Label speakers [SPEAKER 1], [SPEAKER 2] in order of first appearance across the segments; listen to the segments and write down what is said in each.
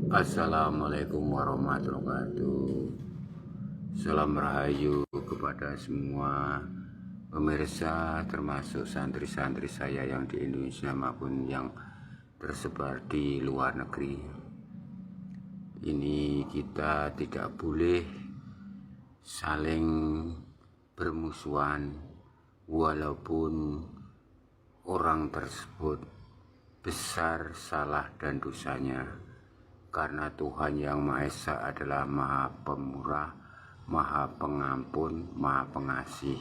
[SPEAKER 1] Assalamualaikum warahmatullahi wabarakatuh. Salam rahayu kepada semua pemirsa, termasuk santri-santri saya yang di Indonesia maupun yang tersebar di luar negeri. Ini kita tidak boleh saling bermusuhan walaupun orang tersebut besar salah dan dosanya, karena Tuhan Yang Maha Esa adalah Maha Pemurah, Maha Pengampun, Maha Pengasih.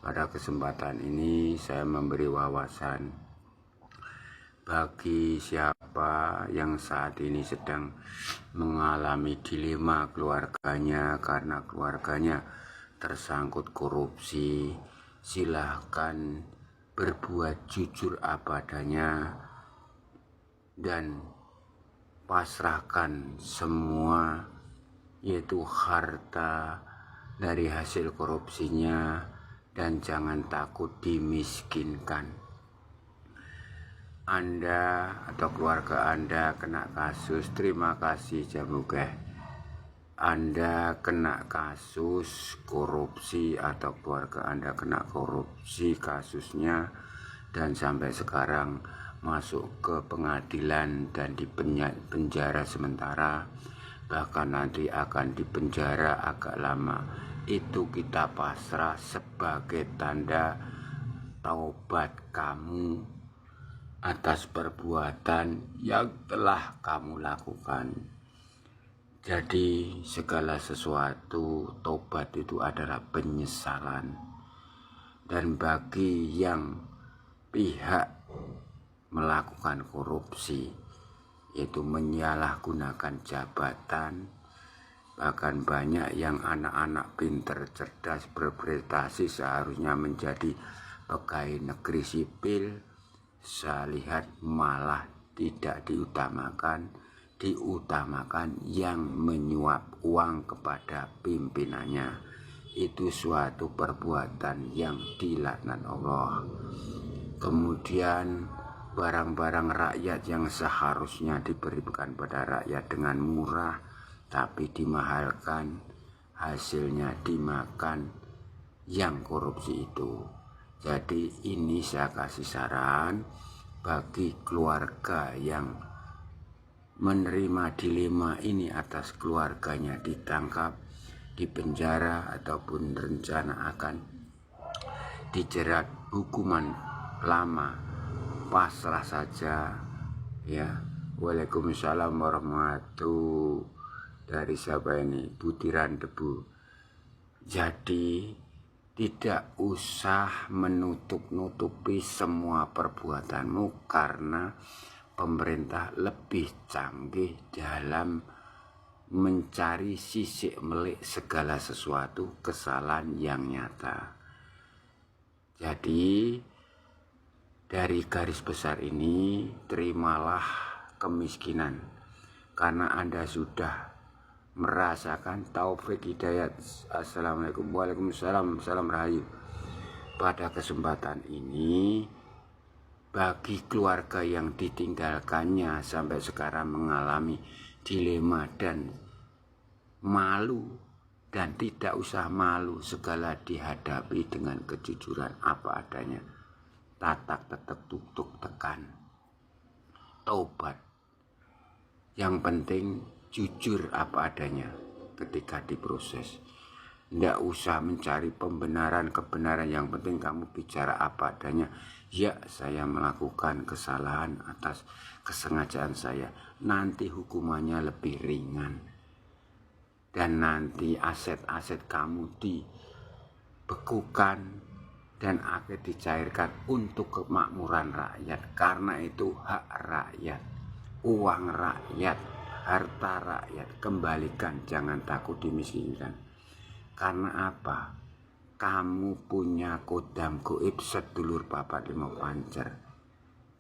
[SPEAKER 1] Pada kesempatan ini saya memberi wawasan bagi siapa yang saat ini sedang mengalami dilema keluarganya karena keluarganya tersangkut korupsi. Silahkan berbuat jujur apa adanya dan pasrahkan semua, yaitu harta dari hasil korupsinya, dan jangan takut dimiskinkan. Anda atau keluarga Anda kena kasus, terima kasih Jamugeh. Anda kena kasus korupsi atau keluarga Anda kena korupsi kasusnya dan sampai sekarang masuk ke pengadilan dan dipenjara sementara, bahkan nanti akan dipenjara agak lama. Itu kita pasrah sebagai tanda taubat kamu atas perbuatan yang telah kamu lakukan. Jadi segala sesuatu, tobat itu adalah penyesalan. Dan bagi yang pihak melakukan korupsi, yaitu menyalahgunakan jabatan, bahkan banyak yang anak-anak pinter, cerdas, berprestasi seharusnya menjadi pegawai negeri sipil, saya lihat malah tidak diutamakan yang menyuap uang kepada pimpinannya. Itu suatu perbuatan yang dilaknat Allah. Kemudian barang-barang rakyat yang seharusnya diberikan pada rakyat dengan murah tapi dimahalkan, hasilnya dimakan yang korupsi itu. Jadi ini saya kasih saran bagi keluarga yang menerima dilema ini atas keluarganya ditangkap, dipenjara ataupun rencana akan dijerat hukuman lama, pasrah saja ya. Waalaikumsalam warahmatullahi dari siapa ini, butiran debu. Jadi tidak usah menutup-nutupi semua perbuatanmu, karena pemerintah lebih canggih dalam mencari sisik melik segala sesuatu kesalahan yang nyata. Jadi dari garis besar ini, terimalah kemiskinan karena Anda sudah merasakan taufik hidayat. Assalamualaikum, waalaikumsalam, salam rahayu. Pada kesempatan ini, bagi keluarga yang ditinggalkannya sampai sekarang mengalami dilema dan malu, dan tidak usah malu, segala dihadapi dengan kejujuran apa adanya. Tatak tetap tuk tekan, taubat. Yang penting jujur apa adanya ketika diproses. Tidak usah mencari kebenaran, yang penting kamu bicara apa adanya. Ya, saya melakukan kesalahan atas kesengajaan saya, nanti hukumannya lebih ringan. Dan nanti aset-aset kamu dibekukan dan akan dicairkan untuk kemakmuran rakyat, karena itu hak rakyat, uang rakyat, harta rakyat. Kembalikan, jangan takut dimiskinkan. Karena apa? Kamu punya kodam goib sedulur papat lima pancer.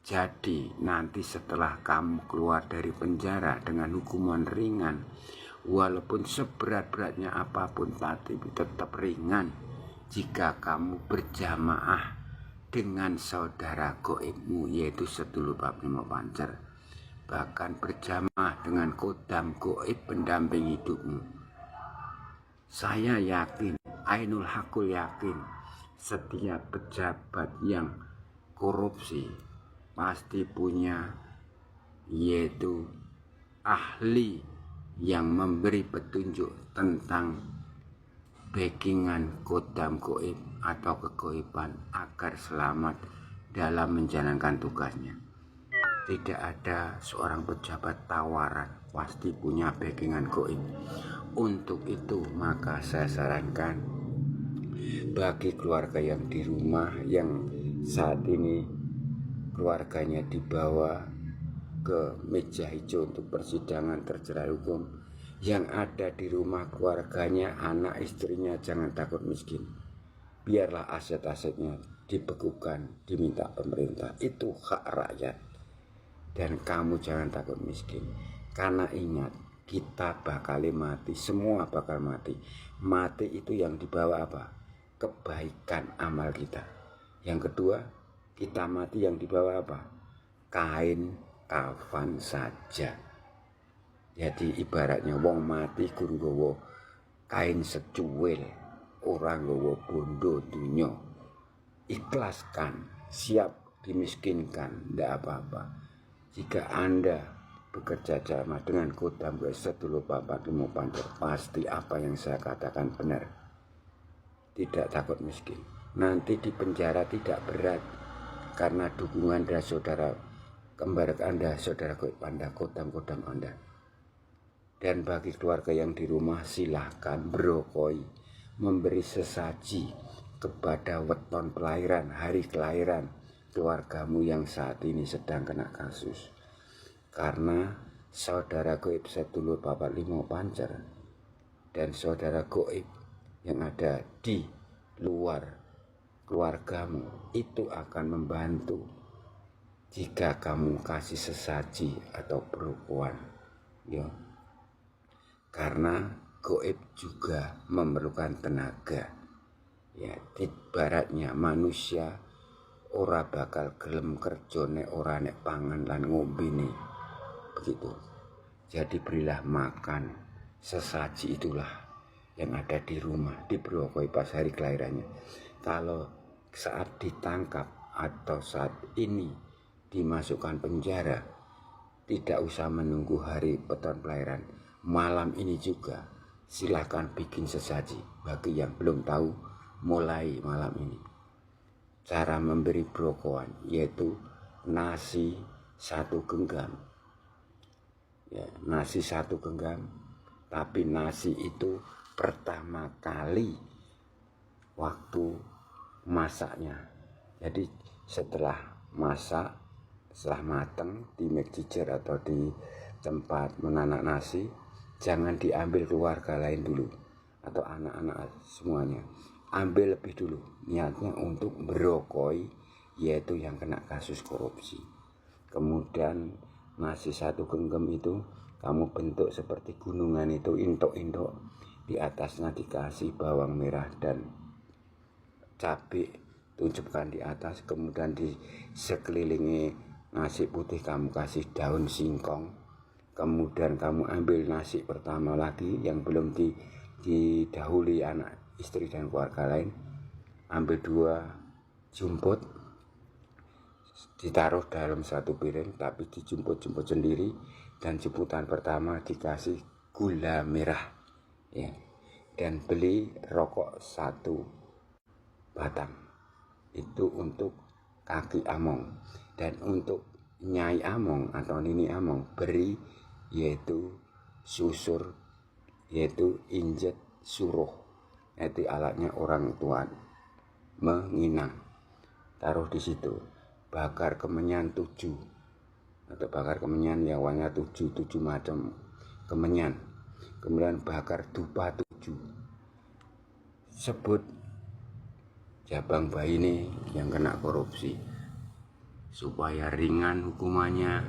[SPEAKER 1] Jadi nanti setelah kamu keluar dari penjara dengan hukuman ringan, walaupun seberat-beratnya apapun tapi tetap ringan jika kamu berjamaah dengan saudara goibmu, yaitu sedulur papat lima pancer. bahkan berjamaah dengan kodam goib pendamping hidupmu. Saya yakin, Ainul Hakul yakin, setiap pejabat yang korupsi pasti punya yaitu ahli yang memberi petunjuk tentang backingan kodam goib atau kegoiban agar selamat dalam menjalankan tugasnya. Tidak ada seorang pejabat tawaran, pasti punya backingan goib. Untuk itu maka saya sarankan bagi keluarga yang di rumah yang saat ini keluarganya dibawa ke meja hijau untuk persidangan terjerat hukum, yang ada di rumah keluarganya, anak istrinya, jangan takut miskin. Biarlah aset-asetnya dibekukan, diminta pemerintah, itu hak rakyat. Dan kamu jangan takut miskin, karena ingat, kita bakal mati, semua bakal mati. Mati itu yang dibawa apa? Kebaikan amal kita. Yang kedua, kita mati yang dibawa apa? Kain kafan saja. Jadi ibaratnya wong mati guru gowo kain secuil, orang gowo bondo dunya. Ikhlaskan, siap dimiskinkan, tidak apa-apa. Jika Anda bekerja sama dengan kodam sedulur bapak ilmu pancer, pasti apa yang saya katakan benar. Tidak takut miskin. Nanti di penjara tidak berat karena dukungan dari saudara kembar Anda, saudara goib Anda, kodam-kodam Anda. Dan bagi keluarga yang di rumah, silahkan berokoi, memberi sesaji kepada weton kelahiran, hari kelahiran keluargamu yang saat ini sedang kena kasus. Karena saudara goib sedulur bapak limo pancer dan saudara goib yang ada di luar keluargamu itu akan membantu jika kamu kasih sesaji atau perukuan, ya. Karena goib juga memerlukan tenaga, ya. Ibaratnya manusia ora bakal gelem kerja nek ora nek pangan lan ngombe nih, begitu. Jadi berilah makan sesaji itulah yang ada di rumah, diberokoi pas hari kelahirannya. Kalau saat ditangkap atau saat ini dimasukkan penjara, tidak usah menunggu hari weton kelahiran, malam ini juga silahkan bikin sesaji. Bagi yang belum tahu, mulai malam ini cara memberi brokoan yaitu nasi 1 genggam, ya, nasi 1 genggam, tapi nasi itu pertama kali waktu masaknya. Jadi setelah masak, setelah mateng di mixer atau di tempat menanak nasi, jangan diambil keluarga lain dulu atau anak-anak semuanya. Ambil lebih dulu, niatnya untuk berokoi, yaitu yang kena kasus korupsi. Kemudian nasi 1 genggam itu kamu bentuk seperti gunungan itu, intok-intok, di atasnya dikasih bawang merah dan cabai, tunjukkan di atas. Kemudian di sekelilingi nasi putih kamu kasih daun singkong. Kemudian kamu ambil nasi pertama lagi yang belum didahului anak istri dan keluarga lain, ambil 2 jumput, ditaruh dalam 1 piring tapi dijumput-jumput sendiri, dan jemputan pertama dikasih gula merah, ya. Dan beli rokok 1 batang, itu untuk kaki among. Dan untuk nyai among atau nini among beri yaitu susur, yaitu injet suruh, itu alatnya orang tua menginang. Taruh di situ, bakar kemenyan 7 atau bakar kemenyan ya, warnanya 7 macam kemenyan. Kemudian bakar dupa 7, sebut Jabang Bayi ini yang kena korupsi supaya ringan hukumannya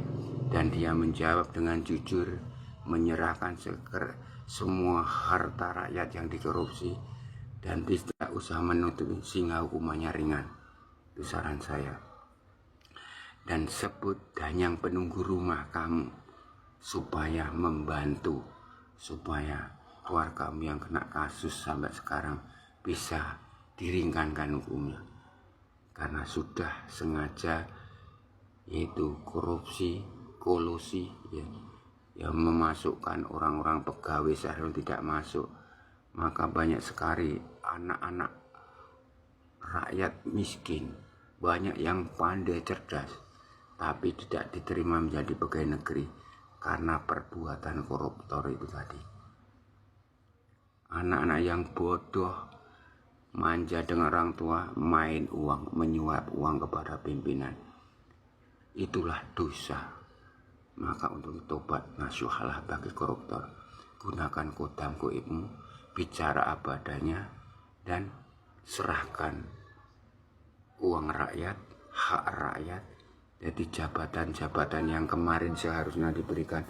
[SPEAKER 1] dan dia menjawab dengan jujur, menyerahkan semua harta rakyat yang dikorupsi dan tidak usah menutupi sehingga hukumannya ringan. Itu saran saya. dan sebut danyang penunggu rumah kamu supaya membantu, supaya keluargamu yang kena kasus sampai sekarang bisa diringankan hukumnya, karena sudah sengaja yaitu korupsi, kolusi, yang memasukkan orang-orang pegawai seharusnya tidak masuk. Maka banyak sekali anak-anak rakyat miskin, banyak yang pandai cerdas, tapi tidak diterima menjadi pegawai negeri karena perbuatan koruptor itu tadi. Anak-anak yang bodoh, manja dengan orang tua, main uang, menyuap uang kepada pimpinan. Itulah dosa. Maka untuk tobat nasuhalah bagi koruptor, gunakan kodam goibmu, bicara apa adanya, dan serahkan uang rakyat, hak rakyat. Jadi jabatan-jabatan yang kemarin seharusnya diberikan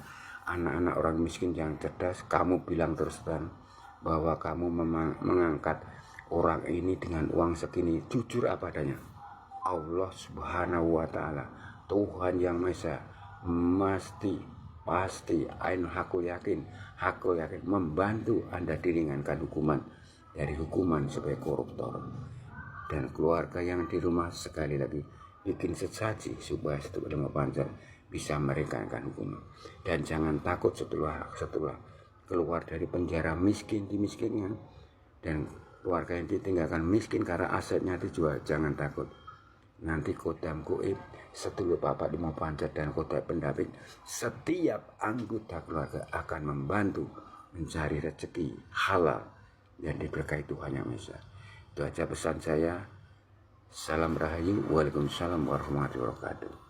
[SPEAKER 1] anak-anak orang miskin yang cerdas, kamu bilang terus terang bahwa kamu mengangkat orang ini dengan uang segini, jujur apa adanya. Allah Subhanahu wa Ta'ala, Tuhan yang Maha pasti aku yakin membantu Anda diringankan hukuman dari hukuman sebagai koruptor. Dan keluarga yang di rumah sekali lagi bikin sesaji supaya setelah Pancel bisa meringankan hukuman. Dan jangan takut setelah keluar dari penjara miskin, dimiskinkan, dan keluarga yang ditinggalkan miskin karena asetnya dijual, jangan takut. Nanti kodam goib setelah Bapak di Pancel dan kodam pendamping, setiap anggota keluarga akan membantu mencari rezeki halal yang diberkahi Tuhan Yang Maha Esa. Itu aja pesan saya. Salam Rahayu. Waalaikumsalam warahmatullahi wabarakatuh.